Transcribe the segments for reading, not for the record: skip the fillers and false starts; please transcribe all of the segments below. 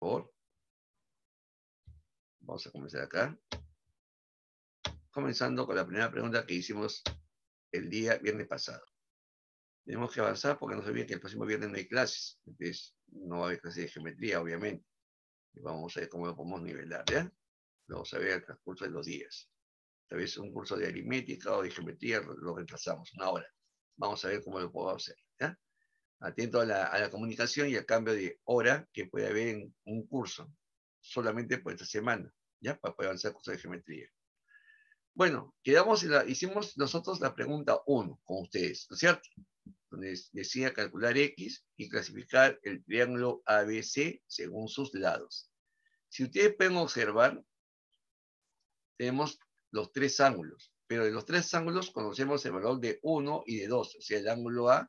Por. Vamos a comenzar acá. Comenzando con la primera pregunta que hicimos el día viernes pasado. Tenemos que avanzar porque no se olviden que el próximo viernes no hay clases. Entonces, no va a haber clases de geometría, obviamente. Y vamos a ver cómo lo podemos nivelar, ¿ya? Lo vamos a ver al transcurso de los días. Tal vez un curso de aritmética o de geometría lo retrasamos una hora. Vamos a ver cómo lo podemos hacer, ¿ya? Atento a la comunicación y al cambio de hora que puede haber en un curso, solamente por esta semana, ¿ya? Para poder avanzar el curso de geometría. Bueno, hicimos nosotros la pregunta 1 con ustedes, ¿no es cierto? Donde decía calcular X y clasificar el triángulo ABC según sus lados. Si ustedes pueden observar, tenemos los tres ángulos, pero de los tres ángulos conocemos el valor de 1 y de 2, o sea, el ángulo A,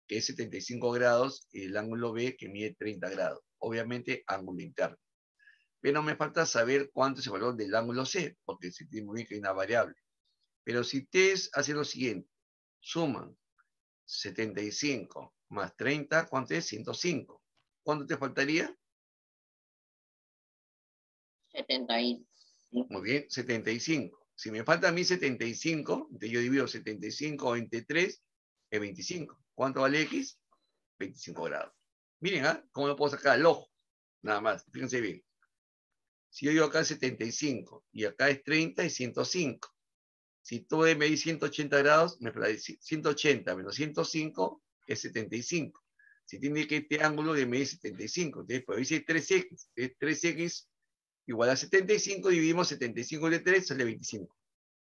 que es 75 grados, y el ángulo B, que mide 30 grados. Obviamente, ángulo interno. Pero me falta saber cuánto es el valor del ángulo C, porque se tiene muy bien que hay una variable. Pero si ustedes hacen lo siguiente, suman 75 más 30, ¿cuánto es? 105. ¿Cuánto te faltaría? 75. Muy bien, 75. Si me falta a mí 75, entonces yo divido 75 entre 3, es 25. ¿Cuánto vale X? 25 grados. Miren, ¿ah? ¿Cómo lo puedo sacar al ojo? Nada más, fíjense bien. Si yo digo acá 75 y acá es 30 y 105. Si tú me di 180 grados, me 180 menos 105 es 75. Si tiene que este ángulo de medir 75, entonces pues dice 3x. 3x igual a 75, dividimos 75 entre 3, sale 25.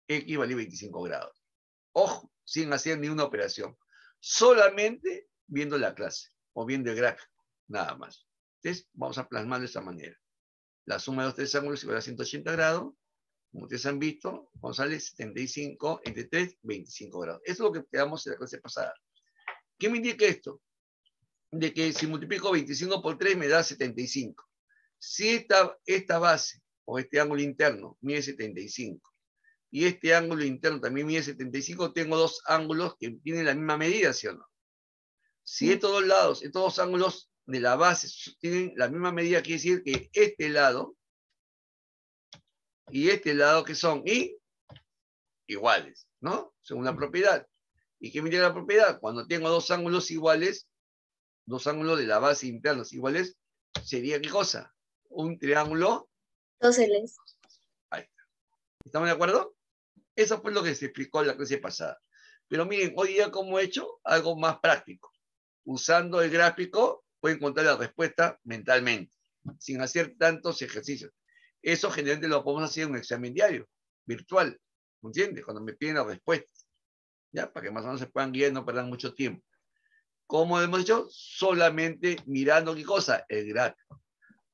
X vale 25 grados. Ojo, sin hacer ni una operación. Solamente viendo la clase o viendo el gráfico, nada más. Entonces, vamos a plasmarlo de esta manera. La suma de los tres ángulos igual a 180 grados. Como ustedes han visto, sale 75 entre 3, 25 grados. Eso es lo que quedamos en la clase pasada. ¿Qué me indica esto? De que si multiplico 25 por 3 me da 75. Si esta base o este ángulo interno mide 75 y este ángulo interno también mide 75, tengo dos ángulos que tienen la misma medida, ¿sí o no? Si estos dos lados, estos dos ángulos de la base tienen la misma medida, quiere decir que este lado y este lado que son iguales, ¿no? Según la propiedad. ¿Y qué me dice la propiedad? Cuando tengo dos ángulos iguales, dos ángulos de la base internos iguales, sería ¿qué cosa? Un triángulo. Isósceles. Ahí está. ¿Estamos de acuerdo? Eso fue lo que se explicó en la clase pasada. Pero miren, hoy día como he hecho algo más práctico. Usando el gráfico, pueden encontrar la respuesta mentalmente, sin hacer tantos ejercicios. Eso generalmente lo podemos hacer en un examen diario, virtual. ¿Entiendes? Cuando me piden las respuestas. ¿Ya? Para que más o menos se puedan guiar y no perdan mucho tiempo. ¿Cómo hemos hecho? Solamente mirando qué cosa, el gráfico.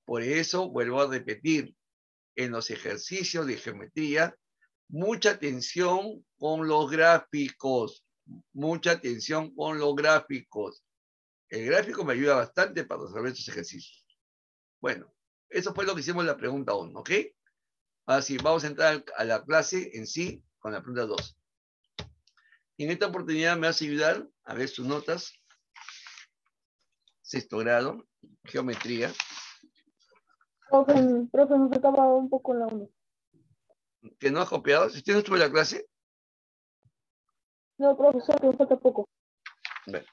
Por eso vuelvo a repetir, en los ejercicios de geometría, mucha atención con los gráficos. Mucha atención con los gráficos. El gráfico me ayuda bastante para resolver estos ejercicios. Bueno, eso fue lo que hicimos en la pregunta 1, ¿ok? Ahora sí, vamos a entrar a la clase en sí con la pregunta 2. En esta oportunidad me vas a ayudar a ver sus notas. Sexto grado, geometría. Profe, nos acaba un poco la 1. ¿Que no has copiado? ¿Si tienes tú la clase? No, profesor, que nos falta poco. Bueno.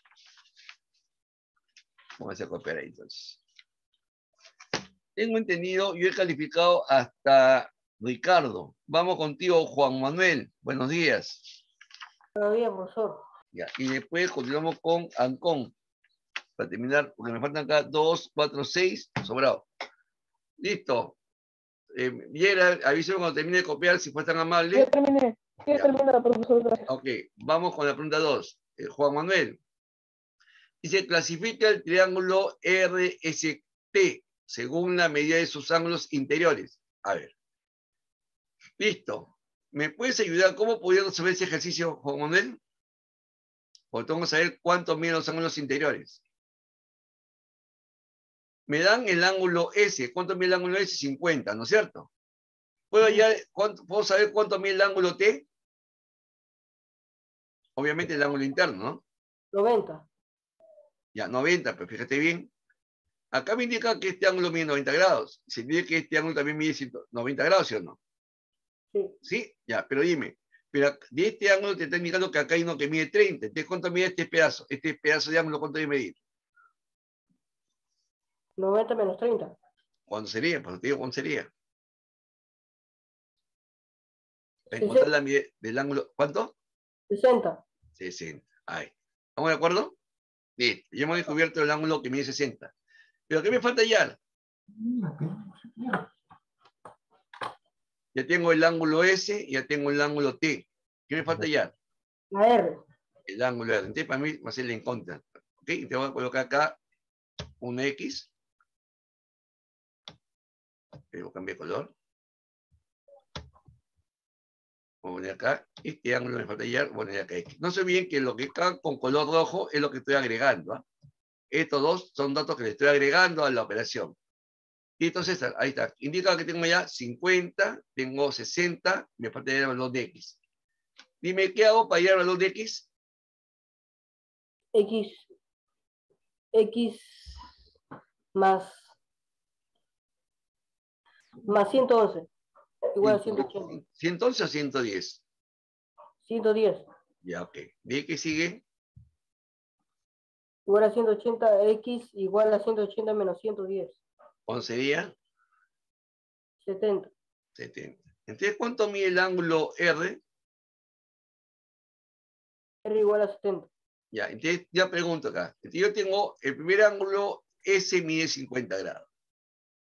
Vamos a copiar ahí entonces. Tengo entendido, yo he calificado hasta Ricardo. Vamos contigo, Juan Manuel. Buenos días. Buenos días, profesor. Ya, y después continuamos con Ancón. Para terminar, porque me faltan acá 2, 4, 6, sobrado. Listo. Viera, avísame cuando termine de copiar, si fue tan amable. Ya terminé. Ya terminé, profesor, gracias. Ok, vamos con la pregunta 2. Juan Manuel. Dice, clasifica el triángulo RST según la medida de sus ángulos interiores. A ver. Listo. ¿Me puedes ayudar? ¿Cómo podría resolver ese ejercicio, Juan Manuel? Porque tengo que saber cuánto miden los ángulos interiores. Me dan el ángulo S. ¿Cuánto mide el ángulo S? 50, ¿no es cierto? ¿Puedo saber cuánto mide el ángulo T? Obviamente el ángulo interno, ¿no? 90. Ya, 90, pero fíjate bien. Acá me indica que este ángulo mide 90 grados. Se dice que este ángulo también mide 90 grados, ¿sí o no? Sí. ¿Sí? Ya, pero dime. Pero de este ángulo te está indicando que acá hay uno que mide 30. Entonces, ¿cuánto mide este pedazo? Este pedazo de ángulo, ¿cuánto debe medir? 90 menos 30. ¿Cuánto sería? Pues te digo, ¿cuánto sería? Sí, Encontrar la medida del ángulo. ¿Cuánto? 60. 60. Ahí. ¿Estamos de acuerdo? Listo. Ya hemos descubierto el ángulo que mide 60. ¿Pero qué me falta hallar? Ya tengo el ángulo S, ya tengo el ángulo T. ¿Qué me falta hallar? La R. El ángulo R. Entonces, para mí va a ser en contra. ¿Ok? Te voy a colocar acá un X. Pero cambie de color. Voy a poner acá. Este ángulo me falta hallar. Voy a poner acá X. No se olviden que lo que está con color rojo es lo que estoy agregando. ¿Ah? Estos dos son datos que le estoy agregando a la operación. Y entonces, ahí está. Indica que tengo ya 50, tengo 60, me falta hallar el valor de X. Dime, ¿qué hago para hallar el valor de X? X más 111. Igual a 180. 111 o 110. 110. Ya, ok. ¿De qué sigue? Igual a 180. X igual a 180 menos 110. ¿Cuánto sería? 70. 70. Entonces, ¿cuánto mide el ángulo R? R igual a 70. Ya, entonces ya pregunto acá. Entonces, yo tengo el primer ángulo S mide 50 grados.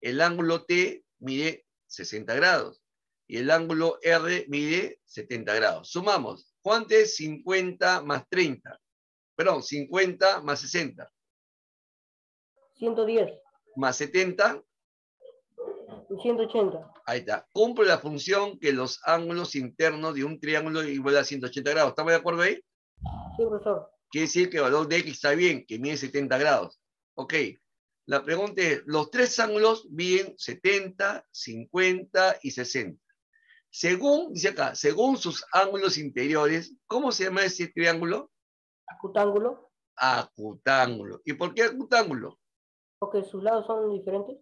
El ángulo T mide 60 grados. Y el ángulo R mide 70 grados. Sumamos. ¿Cuánto es 50 más 30? Perdón, 50 más 60. 110. Más 70. 180. Ahí está. Cumple la función que los ángulos internos de un triángulo igual a 180 grados. ¿Estamos de acuerdo ahí? Sí, profesor. Quiere decir que el valor de X está bien, que mide 70 grados. Ok. La pregunta es, los tres ángulos miden 70, 50 y 60. Según, dice acá, según sus ángulos interiores, ¿cómo se llama ese triángulo? Acutángulo. Acutángulo. ¿Y por qué acutángulo? Porque sus lados son diferentes.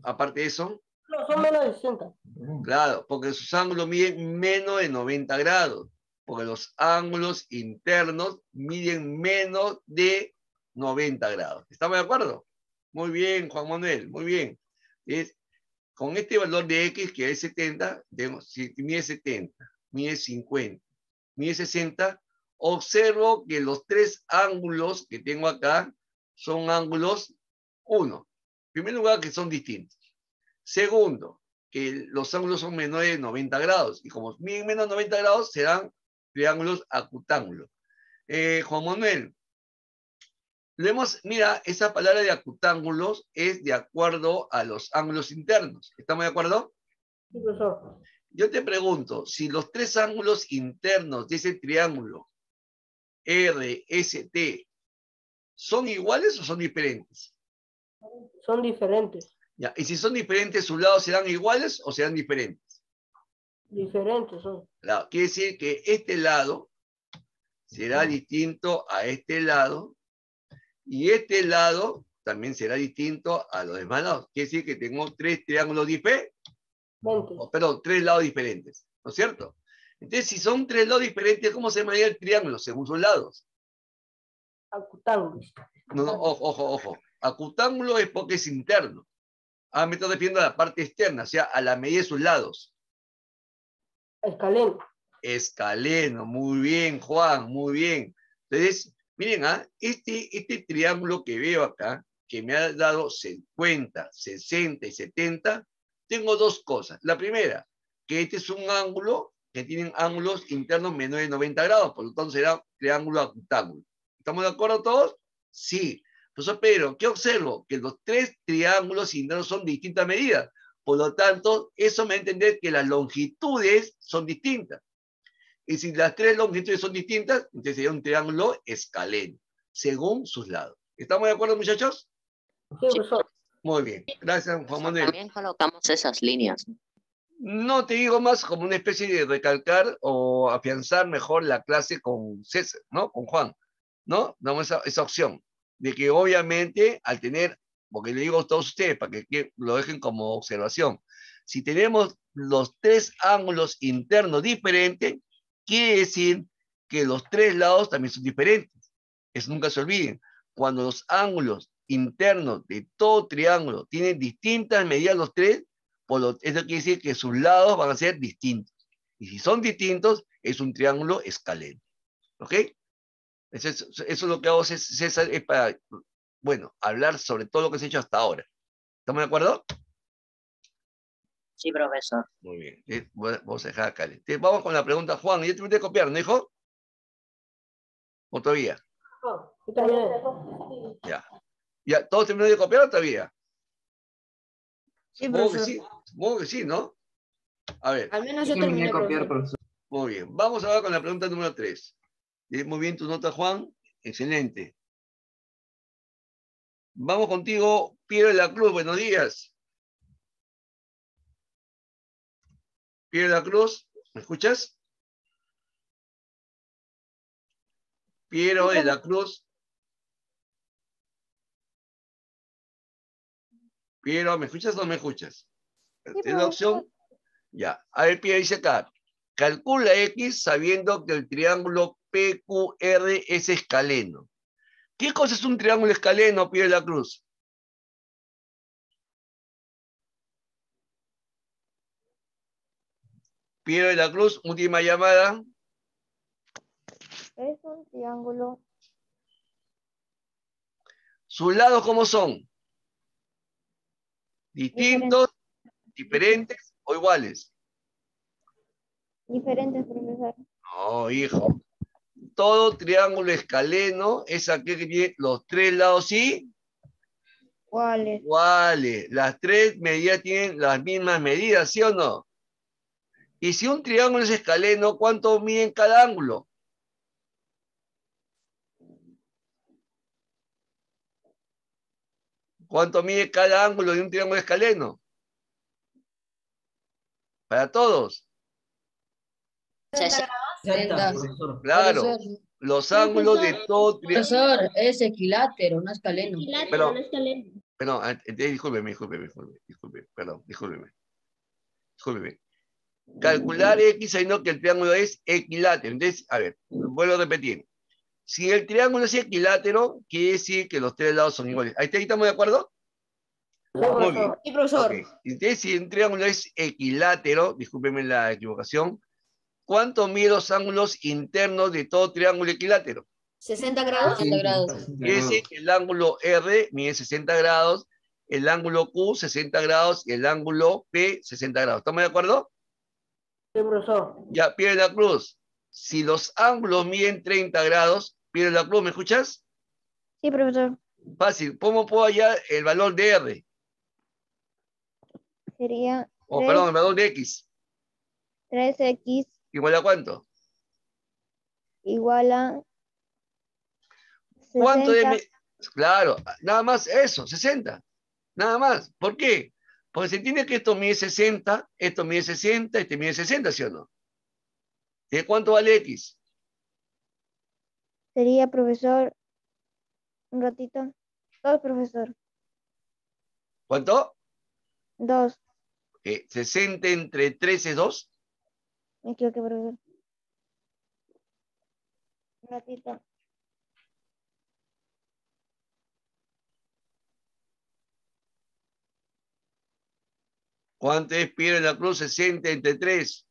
Aparte de eso, No, son menos de 60. claro, porque sus ángulos miden menos de 90 grados. Porque los ángulos internos miden menos de 90 grados. ¿Estamos de acuerdo? Muy bien, Juan Manuel, muy bien. ¿Ves? Con este valor de X, que es 70, si mide 70, mide 50, mide 60, observo que los tres ángulos que tengo acá son ángulos 1. En primer lugar, que son distintos. Segundo, que los ángulos son menores de 90 grados. Y como miden menos de 90 grados, serán triángulos acutángulos. Juan Manuel, mira, esa palabra de acutángulos es de acuerdo a los ángulos internos. ¿Estamos de acuerdo? Sí, profesor. Yo te pregunto, si los tres ángulos internos de ese triángulo RST son iguales o son diferentes? Son diferentes. Ya, y si son diferentes, sus lados serán iguales o serán diferentes. Diferentes son. Claro, quiere decir que este lado será distinto a este lado y este lado también será distinto a los demás lados. Quiere decir que tengo tres triángulos diferentes. Perdón, tres lados diferentes, ¿no es cierto? Entonces, si son tres lados diferentes, ¿cómo se llamaría el triángulo según sus lados? Acutángulo. No, ojo. Acutángulo es porque es interno. Ah, me estoy refiriendo a la parte externa, o sea, a la medida de sus lados. Escaleno. Escaleno, muy bien, Juan, muy bien. Entonces, miren, este triángulo que veo acá, que me ha dado 50, 60 y 70, tengo dos cosas. La primera, que este es un ángulo que tienen ángulos internos menores de 90 grados, por lo tanto será triángulo acutángulo. ¿Estamos de acuerdo todos? Sí. Entonces, Pedro, ¿qué observo? Que los tres triángulos internos son de distintas medidas. Por lo tanto, eso me da a entender que las longitudes son distintas. Y si las tres longitudes son distintas, entonces sería un triángulo escaleno, según sus lados. ¿Estamos de acuerdo, muchachos? Sí, profesor. Muy bien. Gracias, Juan Manuel. También colocamos esas líneas. No te digo más como una especie de recalcar o afianzar mejor la clase con César, ¿no? Con Juan, ¿no? Damos esa opción de que obviamente al tener porque le digo a todos ustedes, para que lo dejen como observación. Si tenemos los tres ángulos internos diferentes, quiere decir que los tres lados también son diferentes. Eso nunca se olviden. Cuando los ángulos internos de todo triángulo tienen distintas medidas los tres, eso quiere decir que sus lados van a ser distintos. Y si son distintos, es un triángulo escaleno. ¿Ok? Eso es lo que hago, César, es para, bueno, hablar sobre todo lo que se ha hecho hasta ahora. ¿Estamos de acuerdo? Sí, profesor. Muy bien. Vamos a dejar acá. Vamos con la pregunta, Juan. ¿Ya te voy a copiar, no, hijo? ¿O todavía? No, está bien. Ya. ¿Ya todos terminaron de copiar o todavía? Sí, Supongo que profesor. sí. Supongo que sí, ¿no? A ver. Al menos yo terminé, profesor. Muy bien. Vamos ahora con la pregunta número 3. Muy bien tu nota, Juan. Excelente. Vamos contigo, Piero de la Cruz. Buenos días. Piero de la Cruz, ¿me escuchas? Piero de la Cruz. Piero, ¿me escuchas o no me escuchas? ¿Tienes la opción? Ya. A ver, Piero dice acá. Calcula X sabiendo que el triángulo PQR es escaleno. ¿Qué cosa es un triángulo escaleno, Piero de la Cruz? Piero de la Cruz, última llamada. Es un triángulo. ¿Sus lados cómo son? ¿Distintos, diferentes o iguales? Diferentes, profesor. No, hijo. Todo triángulo escaleno es aquel que tiene los tres lados ¿Cuáles? iguales. Las tres medidas tienen las mismas medidas, ¿sí o no? Y si un triángulo es escaleno, ¿cuánto mide en cada ángulo? ¿Cuánto mide cada ángulo de un triángulo escaleno? Para todos. 60. Claro. Los ángulos de todo triángulo. Profesor, es equilátero, no escaleno. Pero, discúlpeme, discúlpeme. Calcular X sabiendo que el triángulo es equilátero. Entonces, a ver, vuelvo a repetir. Si el triángulo es equilátero, quiere decir que los tres lados son iguales. ¿Ahí estamos de acuerdo? Muy bien. Sí, profesor. Okay. Entonces, si un triángulo es equilátero, discúlpeme la equivocación, ¿cuánto mide los ángulos internos de todo triángulo equilátero? 60 grados. 60 grados. Quiere decir que el ángulo R mide 60 grados, el ángulo Q 60 grados y el ángulo P 60 grados. ¿Estamos de acuerdo? Sí, profesor. Ya, Piero de la Cruz. Si los ángulos miden 30 grados, Piero de la Cruz, ¿me escuchas? Sí, profesor. Fácil. ¿Cómo puedo hallar el valor de R? Sería Perdón, el valor de X. 3x ¿Igual a cuánto? igual a ¿Cuánto 60. de... Claro, nada más eso, 60. Nada más. ¿Por qué? Porque se entiende que esto mide 60, esto mide 60, este mide 60, ¿sí o no? ¿De cuánto vale X? Sería, profesor, un ratito. 2, profesor. ¿Cuánto? 2. 60 entre 3 es 2. Me equivoqué, profesor. Un ratito. ¿Cuánto es Piero de la Cruz? 60 entre 3.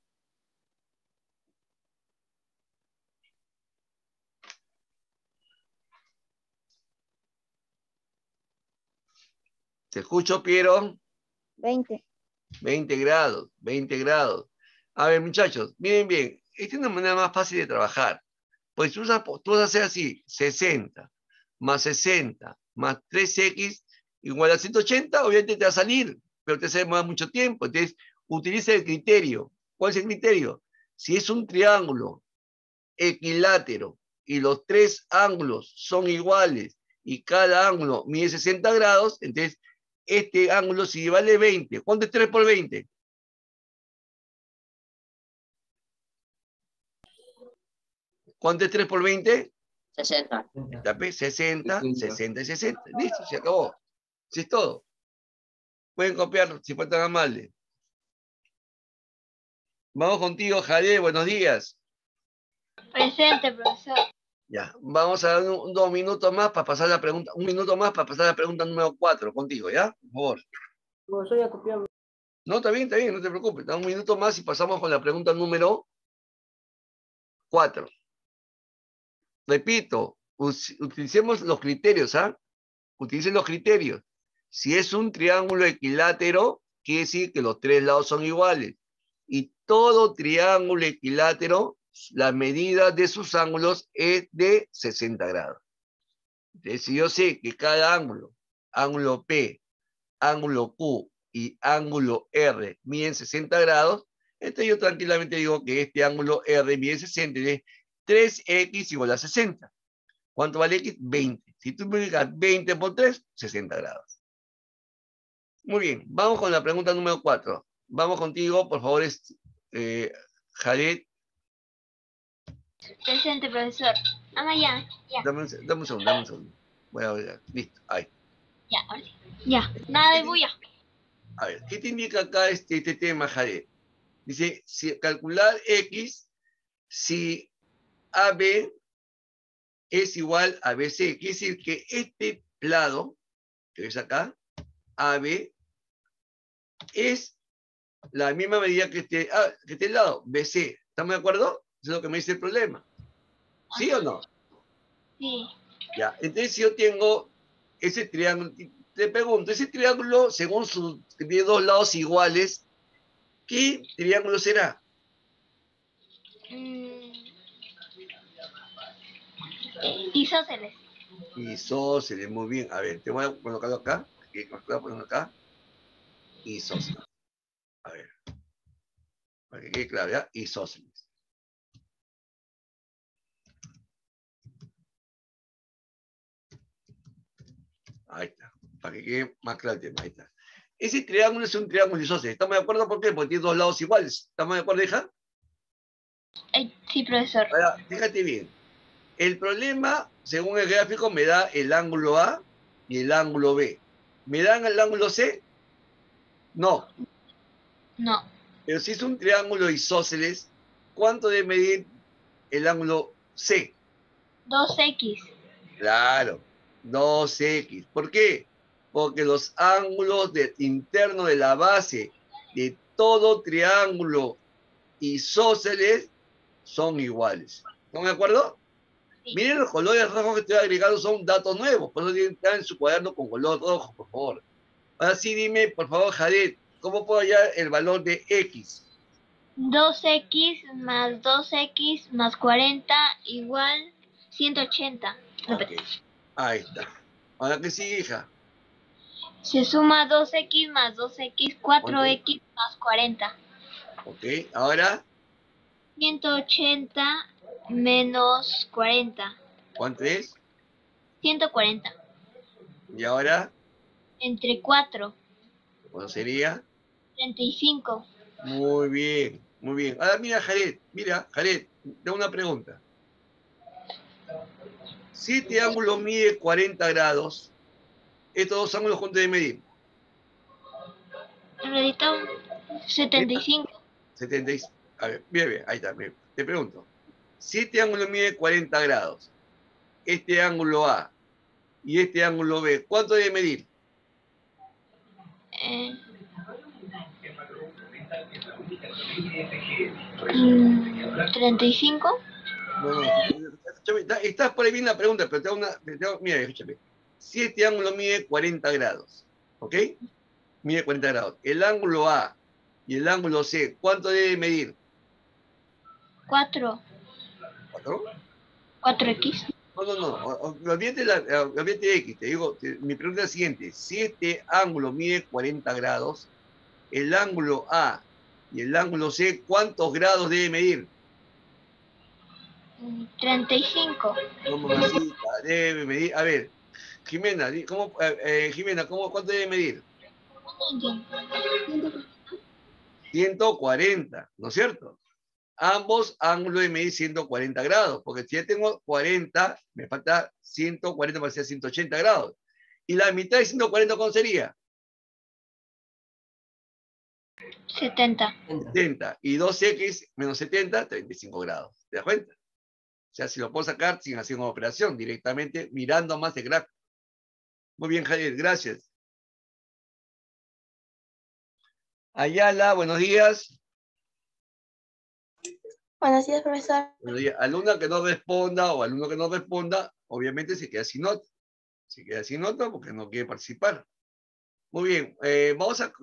¿Te escucho, Piero? 20. 20 grados, 20 grados. A ver, muchachos, miren bien, esta es una manera más fácil de trabajar. Pues tú vas a hacer así, 60 más 3x igual a 180, obviamente te va a salir, pero te va a demorar mucho tiempo. Entonces, utiliza el criterio. ¿Cuál es el criterio? Si es un triángulo equilátero y los tres ángulos son iguales y cada ángulo mide 60 grados, entonces este ángulo si vale 20. ¿Cuánto es 3 por 20? ¿Cuánto es 3 por 20? 60. 60, 60 y 60. Listo, se acabó. Si es todo. Pueden copiar si fue tan amable. Vamos contigo, Jade, buenos días. Presente, profesor. Ya, vamos a dar 2 minutos más para pasar la pregunta, 1 minuto más para pasar la pregunta número 4 contigo, ¿ya? Por favor. Profesor, ya copiamos. No, está bien, no te preocupes. Da 1 minuto más y pasamos con la pregunta número 4. Repito, utilicemos los criterios, ¿ah? Utilicen los criterios. Si es un triángulo equilátero, quiere decir que los 3 lados son iguales. Y todo triángulo equilátero, la medida de sus ángulos es de 60 grados. Entonces, si yo sé que cada ángulo, ángulo P, ángulo Q y ángulo R miden 60 grados, entonces yo tranquilamente digo que este ángulo R mide 60, es 3x igual a 60. ¿Cuánto vale x? 20. Si tú multiplicas 20 por 3, 60 grados. Muy bien, vamos con la pregunta número 4. Vamos contigo, por favor, Jared. Presente, profesor. Ya. Dame un segundo. Voy a ver, listo, ahí. Ya, ahora sí. Ya, nada de bulla. A ver, ¿qué te indica acá este tema, Jared? Dice, si calcular x, si AB es igual a BC. Quiere decir que este lado, que ves acá, AB, es la misma medida que este lado, BC. ¿Estamos de acuerdo? Eso es lo que me dice el problema. ¿Sí o no? Sí. Ya, entonces si yo tengo ese triángulo, te pregunto, ese triángulo, según sus de 2 lados iguales, ¿qué triángulo será? Isósceles. Isósceles, muy bien. A ver, te voy a colocarlo acá. Te voy a poner acá. Isósceles. A ver. Para que quede claro, ¿ya? Isósceles. Ahí está. Para que quede más claro el tema. Ahí está. Ese triángulo es un triángulo isósceles. ¿Estamos de acuerdo? ¿Por qué? Porque tiene 2 lados iguales. ¿Estamos de acuerdo, hija? Sí, profesor. Ahora, fíjate bien. El problema, según el gráfico, me da el ángulo A y el ángulo B. ¿Me dan el ángulo C? No. No. Pero si es un triángulo isósceles, ¿cuánto debe medir el ángulo C? 2x. Claro, 2x. ¿Por qué? Porque los ángulos internos de la base de todo triángulo isósceles son iguales. ¿Están de acuerdo? Sí. Miren los colores rojos que estoy agregando, son datos nuevos. Por eso tienen que estar en su cuaderno con color rojo, por favor. Ahora sí, dime, por favor, Jared, ¿cómo puedo hallar el valor de x? 2x más 2x más 40 igual 180. Ok, ahí está. Ahora que sí, hija. Se suma 2x más 2x, 4x más 40. Ok, ahora, 180 menos 40. ¿cuánto es? 140. Y ahora, Entre 4. ¿cuánto sería? 35. Muy bien, muy bien. Ahora mira, Jared, tengo una pregunta. Si este ángulo mide 40 grados, estos dos ángulos, ¿cuánto deben medir? Redito 75. 75. A ver, mira bien, ahí está. Mira. Te pregunto. Si este ángulo mide 40 grados, este ángulo A y este ángulo B, ¿cuánto debe medir? 35. No, escúchame, estás por ahí bien la pregunta, pero mira, escúchame. Si este ángulo mide 40 grados, ¿ok? Mide 40 grados. El ángulo A y el ángulo C, ¿cuánto debe medir? 4. ¿4? 4x. No. Olvídate de X. Te digo, mi pregunta es la siguiente. Si este ángulo mide 40 grados, el ángulo A y el ángulo C, ¿cuántos grados debe medir? 35. No, mamacita, debe medir. A ver, Jimena, ¿cuánto debe medir? 140, ¿no es cierto? Ambos ángulos de medir 140 grados, porque si ya tengo 40, me falta 140 para ser 180 grados. ¿Y la mitad de 140 cuánto sería? 70. 70. Y 2x menos 70, 35 grados. ¿Te das cuenta? O sea, si lo puedo sacar sin hacer una operación, directamente mirando más el gráfico. Muy bien, Javier, gracias. Ayala, buenos días. Buenos días, profesor. Buenos días. Alumna que no responda o alumno que no responda, obviamente se queda sin nota. Se queda sin nota porque no quiere participar. Muy bien, vamos a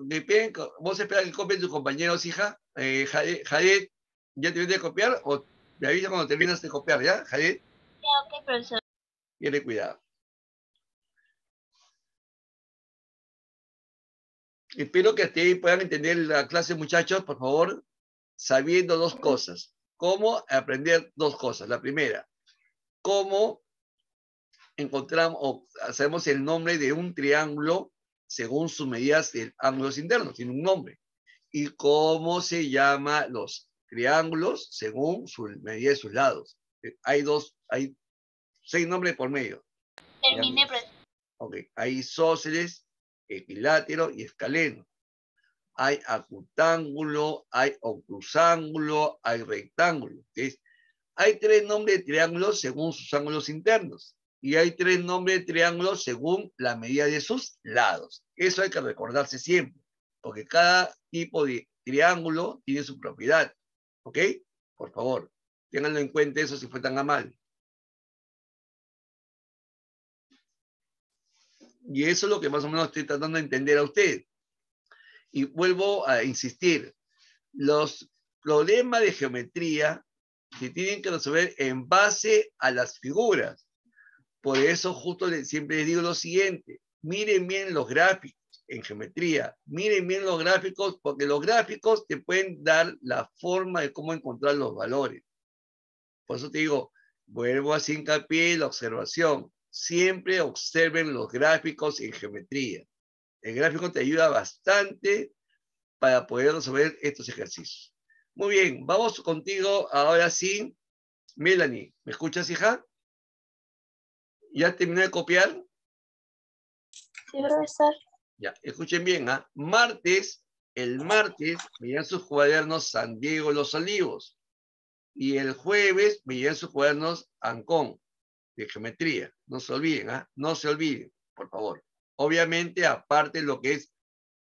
esperar que copien tus compañeros, hija. Jadet, ¿ya terminaste de copiar o me avisa cuando terminas de copiar, ya, Jadet? Ya, ok, profesor. Tiene cuidado. Espero que hasta ahí puedan entender la clase, muchachos, por favor, sabiendo dos cosas. Cómo aprender dos cosas. La primera, cómo encontramos o hacemos el nombre de un triángulo según sus medidas de ángulos internos, tiene un nombre. Y cómo se llama los triángulos según su medida de sus lados. Hay 6 nombres por medio. Terminé, profesor. Ok, hay isósceles, equilátero y escaleno. Hay acutángulo, hay obtusángulo, hay rectángulo. Hay 3 nombres de triángulos según sus ángulos internos. Y hay 3 nombres de triángulos según la medida de sus lados. Eso hay que recordarse siempre, porque cada tipo de triángulo tiene su propiedad. ¿Ok? Por favor, ténganlo en cuenta eso si fue tan amable. Y eso es lo que más o menos estoy tratando de entender a usted. Y vuelvo a insistir, los problemas de geometría se tienen que resolver en base a las figuras. Por eso justo siempre les digo lo siguiente, miren bien los gráficos en geometría, miren bien los gráficos, porque los gráficos te pueden dar la forma de cómo encontrar los valores. Por eso te digo, vuelvo a hacer hincapié en la observación. Siempre observen los gráficos en geometría. El gráfico te ayuda bastante para poder resolver estos ejercicios. Muy bien, vamos contigo ahora sí. Melanie, ¿me escuchas, hija? ¿Ya terminé de copiar? Sí, profesor. Ya, escuchen bien, ¿ah? El martes, miren sus cuadernos San Diego Los Olivos. Y el jueves, miren sus cuadernos Ancón, de geometría. No se olviden, ¿ah? No se olviden, por favor. Obviamente, aparte lo que es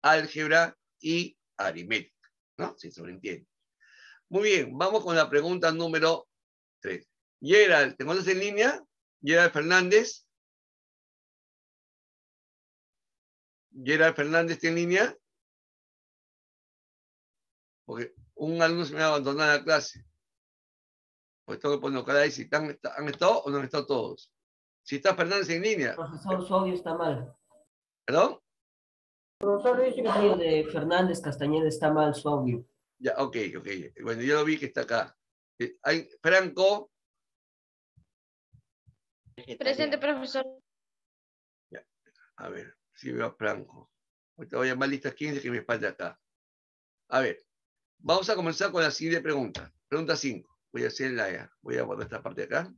álgebra y aritmética, ¿no? Si se sobreentiende. Muy bien, vamos con la pregunta número 3. Gerald, ¿te encuentras en línea? Gerald Fernández. Gerald Fernández, ¿está en línea? Porque un alumno se me ha abandonado la clase. Pues tengo que poner cada vez si han estado o no han estado todos. Si está Fernández en línea. Profesor, su audio está mal. ¿Perdón? Profesor, dice que el audio de Fernández Castañeda está mal, su audio. Ya, ok. Bueno, yo lo vi que está acá. Hay Franco. Presente, profesor. Ya, a ver, si veo a Franco. Ahorita voy a llamar listas 15 que me falta acá. A ver, vamos a comenzar con la siguiente pregunta. Pregunta 5. Voy a poner esta parte de acá.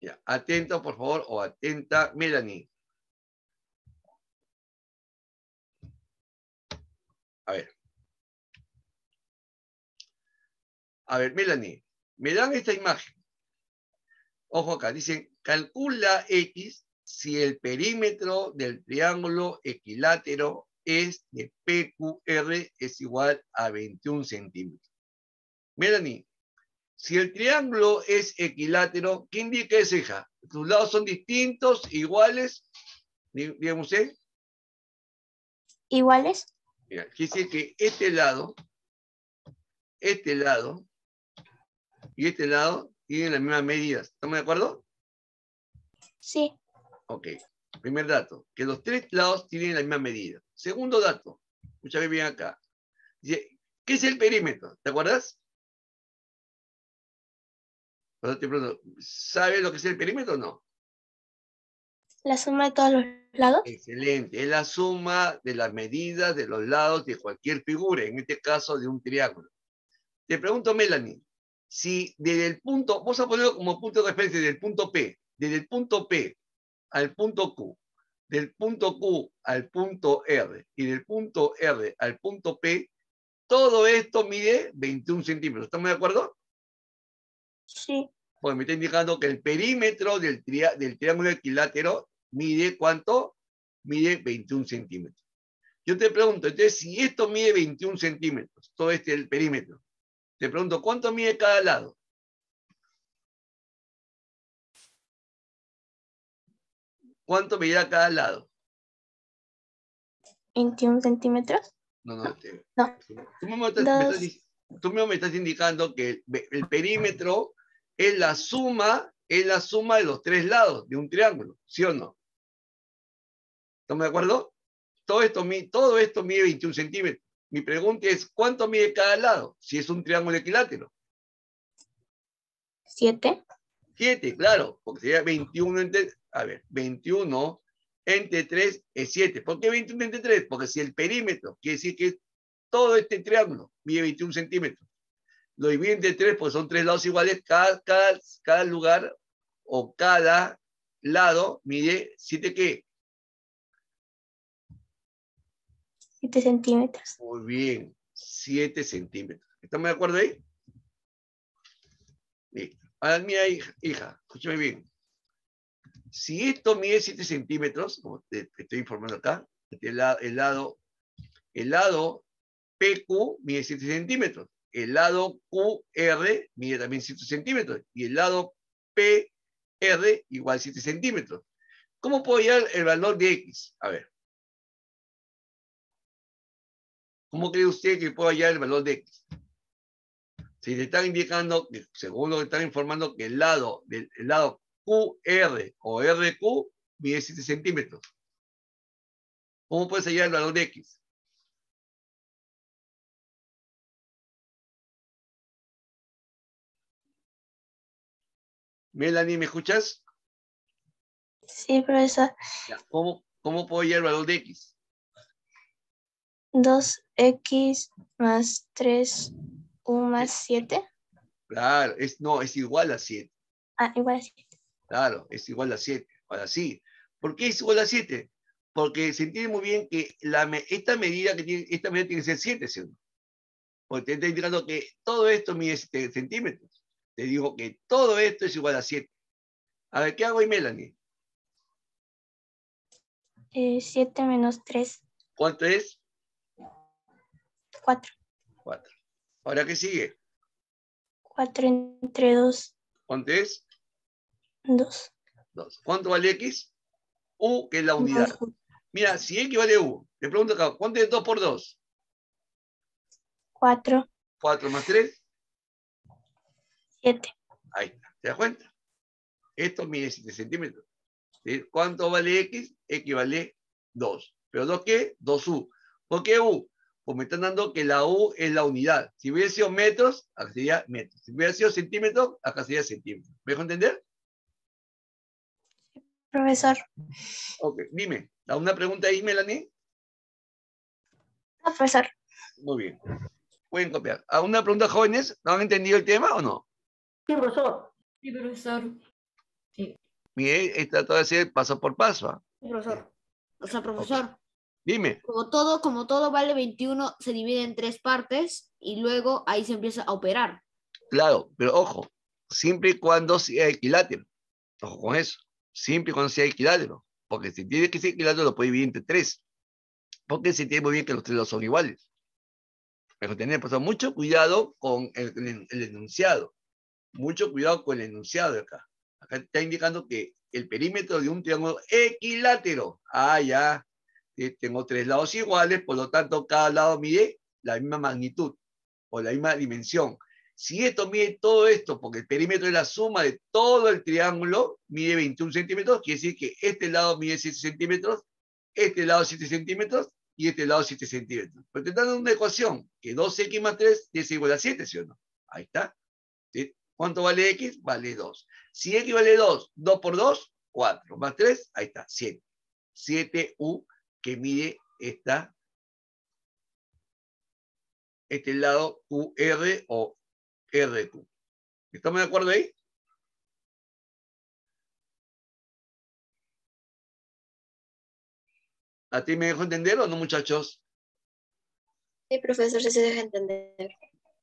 Ya, atento, por favor, o atenta, Melanie. A ver, Melanie, me dan esta imagen. Ojo acá, dicen, calcula X si el perímetro del triángulo equilátero es de PQR es igual a 21 centímetros. Melanie, si el triángulo es equilátero, ¿qué indica eso, hija? ¿Sus lados son distintos, iguales? Dígame usted. ¿Iguales? Mira, dice que este lado y este lado tienen las mismas medidas. ¿Estamos de acuerdo? Sí. Ok. Primer dato, que los 3 lados tienen la misma medida. Segundo dato, escúchame bien acá. Dice, ¿qué es el perímetro? ¿Te acuerdas? Cuando te pregunto, ¿sabes lo que es el perímetro o no? ¿La suma de todos los lados? Excelente. Es la suma de las medidas de los lados de cualquier figura, en este caso de un triángulo. Te pregunto, Melanie, si desde el punto, vamos a ponerlo como punto de referencia, desde el punto P, desde el punto P al punto Q, del punto Q al punto R y del punto R al punto P, todo esto mide 21 centímetros. ¿Estamos de acuerdo? Sí. Pues me está indicando que el perímetro del triángulo equilátero mide ¿cuánto? Mide 21 centímetros. Yo te pregunto, entonces, si esto mide 21 centímetros, todo este el perímetro, te pregunto, ¿cuánto mide cada lado? ¿Cuánto medirá cada lado? 21 centímetros. No. No. Tú mismo me estás indicando que el perímetro es la suma de los tres lados de un triángulo, ¿sí o no? ¿Estamos de acuerdo? Todo esto mide 21 centímetros. Mi pregunta es, ¿cuánto mide cada lado? Si es un triángulo equilátero. 7. 7, claro, porque sería 21 entre... A ver, 21 entre 3 es 7. ¿Por qué 21 entre 3? Porque si el perímetro quiere decir que todo este triángulo mide 21 centímetros. Lo divide entre 3, pues son tres lados iguales. Cada lugar o cada lado mide 7 ¿qué? 7 centímetros. Muy bien, 7 centímetros. ¿Estamos de acuerdo ahí? Listo. Ahora, mira, hija, escúchame bien. Si esto mide 7 centímetros, como te estoy informando acá, el lado PQ mide 7 centímetros, el lado QR mide también 7 centímetros y el lado PR igual 7 centímetros. ¿Cómo puedo hallar el valor de X? A ver. ¿Cómo cree usted que puedo hallar el valor de X? Si le están indicando, según lo que están informando, que el lado QR o RQ mide 7 centímetros. ¿Cómo puedes hallar el valor de X? Melanie, ¿me escuchas? Sí, profesor. Ya. ¿Cómo puedo hallar el valor de X? 2x más 3u más 7. Claro, es igual a 7. Ah, igual a 7. Claro, es igual a 7. Ahora sí. ¿Por qué es igual a 7? Porque se entiende muy bien que esta medida tiene que ser 7, ¿sí o no? Porque te está indicando que todo esto mide 7 centímetros. Te digo que todo esto es igual a 7. A ver, ¿qué hago ahí, Melanie? 7 menos 3, ¿Cuánto es? 4. 4. Ahora, ¿qué sigue? 4 entre 2, ¿Cuánto es? 2. 2. ¿Cuánto vale X? U, que es la unidad. 2, Mira, si X vale U, te pregunto acá, ¿cuánto es 2 por 2? 4, 4 más 3. 7. Ahí está. ¿Te das cuenta? Esto mide 7 centímetros. ¿Sí? ¿Cuánto vale X? X vale 2. ¿Pero 2 qué? 2U. ¿Por qué U? Pues me están dando que la U es la unidad. Si hubiera sido metros, acá sería metros. Si hubiera sido centímetros, acá sería centímetros. ¿Me dejo entender? Profesor. Ok, dime. ¿Alguna pregunta ahí, Melanie? No, profesor. Muy bien. Pueden copiar. ¿Alguna pregunta, jóvenes? ¿No han entendido el tema o no? Sí, profesor. Sí, profesor. Mire, he tratado de hacer paso por paso. ¿Ah? Profesor. O sea, profesor, Dime. como todo vale 21, se divide en 3 partes y luego ahí se empieza a operar. Claro, pero ojo, siempre y cuando sea equilátero. Ojo con eso. Siempre y cuando sea equilátero. Porque si tiene que ser equilátero, lo puede dividir entre 3. Porque se entiende muy bien que los 3 no son iguales. Pero tener pues, mucho cuidado con el enunciado. Mucho cuidado con el enunciado de acá. Acá está indicando que el perímetro de un triángulo equilátero. Ah, ya. Tengo 3 lados iguales, por lo tanto, cada lado mide la misma magnitud o la misma dimensión. Si esto mide todo esto, porque el perímetro es la suma de todo el triángulo, mide 21 centímetros, quiere decir que este lado mide 7 centímetros, este lado 7 centímetros y este lado 7 centímetros. Pero te están dando una ecuación, que 2x más 3 es igual a 7, ¿sí o no? Ahí está. ¿Sí? ¿Cuánto vale x? Vale 2. Si x vale 2, 2 por 2, 4. Más 3, ahí está, 7. 7u que mide este lado QR o RQ. ¿Estamos de acuerdo ahí? ¿A ti me dejo entender o no, muchachos? Sí, profesor, sí se deja entender.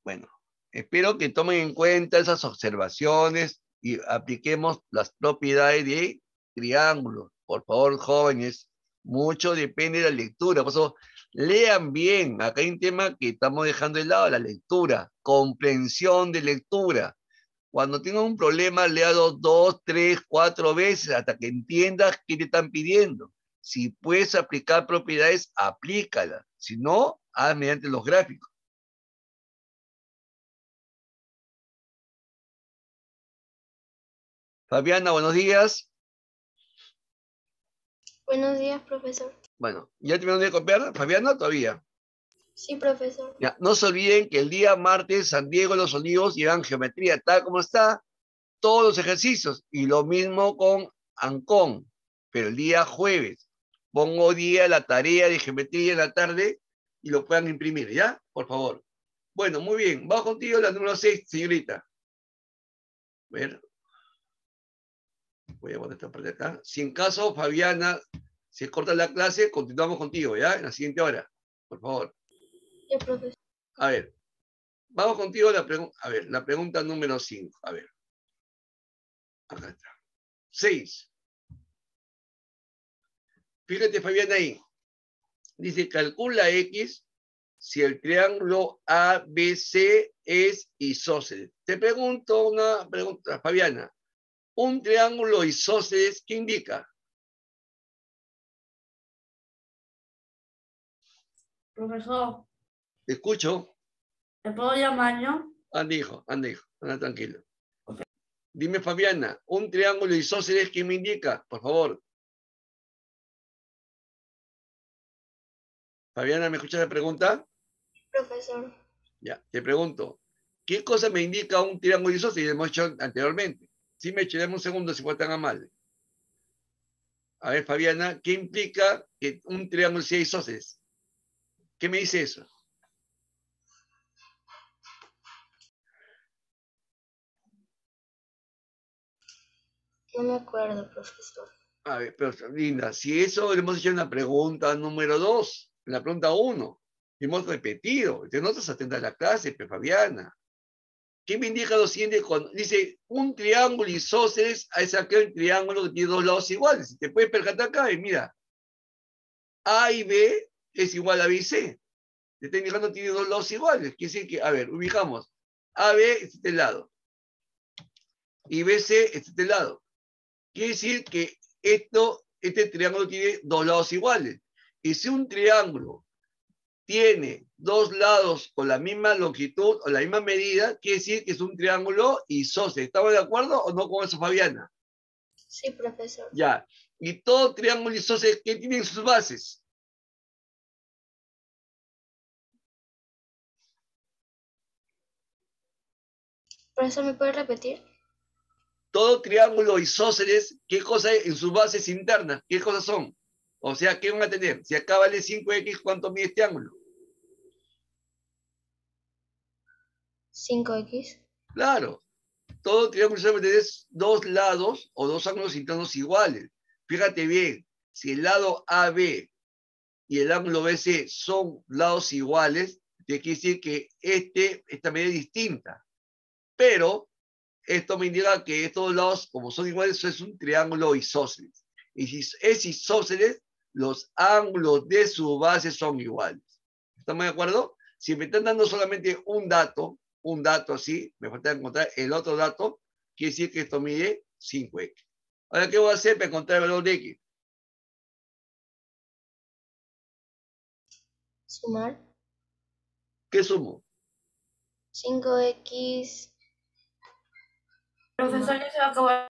Bueno, espero que tomen en cuenta esas observaciones y apliquemos las propiedades de triángulos. Por favor, jóvenes, mucho depende de la lectura. Por eso, lean bien. Acá hay un tema que estamos dejando de lado, la lectura, comprensión de lectura. Cuando tengas un problema, léalo 2, 3, 4 veces hasta que entiendas qué te están pidiendo. Si puedes aplicar propiedades, aplícalas. Si no, haz mediante los gráficos. Fabiana, buenos días. Buenos días, profesor. Bueno, ¿ya terminaron de copiar, Fabiana? Todavía. Sí, profesor. Ya, no se olviden que el día martes San Diego de los Olivos llevan geometría, tal como está, todos los ejercicios. Y lo mismo con Ancón. Pero el día jueves pongo día la tarea de geometría en la tarde y lo puedan imprimir, ¿ya? Por favor. Bueno, muy bien. Vamos contigo la número 6, señorita. A ver. Voy a poner esta parte acá. Si en caso, Fabiana, se corta la clase, continuamos contigo, ¿ya? En la siguiente hora. Por favor. Ya, profesor. A ver. Vamos contigo la pregunta. A ver, la pregunta número 5. A ver. Acá está. 6. Fíjate, Fabiana, ahí. Dice, calcula X si el triángulo ABC es isósceles. Te pregunto una pregunta, Fabiana. ¿Un triángulo isósceles qué indica? Profesor, Te escucho. ¿te puedo llamar yo? Anda, hijo, anda tranquilo. Dime, Fabiana, ¿un triángulo isósceles qué me indica? Por favor. Fabiana, ¿me escuchas la pregunta? Profesor. Ya, te pregunto. ¿Qué cosa me indica un triángulo isósceles? Hemos hecho anteriormente. Sí, me eché, dame un segundo si fue tan amable. A ver, Fabiana, ¿qué implica que un triángulo sea isósceles? ¿Qué me dice eso? No me acuerdo, profesor. A ver, pero Linda, si eso lo hemos hecho en la pregunta número 2, en la pregunta 1, hemos repetido, entonces no estás atenta a la clase, pero Fabiana. ¿Qué me indica lo siguiente? Cuando dice un triángulo isósceles, es aquel triángulo que tiene dos lados iguales. Si te puedes percatar acá, y mira, A y B es igual a B y C. Te está indicando que tiene dos lados iguales. Quiere decir que, a ver, ubicamos. AB es este lado. Y BC es este lado. Quiere decir que este triángulo tiene dos lados iguales. Y si un triángulo tiene dos lados con la misma longitud o la misma medida, quiere decir que es un triángulo isósceles. ¿Estamos de acuerdo o no con eso, Fabiana? Sí, profesor. Ya. Y todo triángulo isósceles, ¿qué tienen sus bases? Profesor, ¿me puede repetir? Todo triángulo isósceles, ¿qué cosa hay en sus bases internas? ¿Qué cosas son? O sea, ¿qué van a tener? Si acá vale 5x, ¿cuánto mide este ángulo? 5x. Claro. Todo triángulo isósceles tiene dos lados o dos ángulos internos iguales. Fíjate bien, si el lado AB y el ángulo BC son lados iguales, te quiere decir que esta medida es distinta. Pero esto me indica que estos lados, como son iguales, eso es un triángulo isósceles. Y si es isósceles, los ángulos de su base son iguales. ¿Estamos de acuerdo? Si me están dando solamente un dato así, me falta encontrar el otro dato, quiere decir que esto mide 5x. Ahora, ¿qué voy a hacer para encontrar el valor de x? Sumar. ¿Qué sumo? 5x. Profesor, ya se va a acabar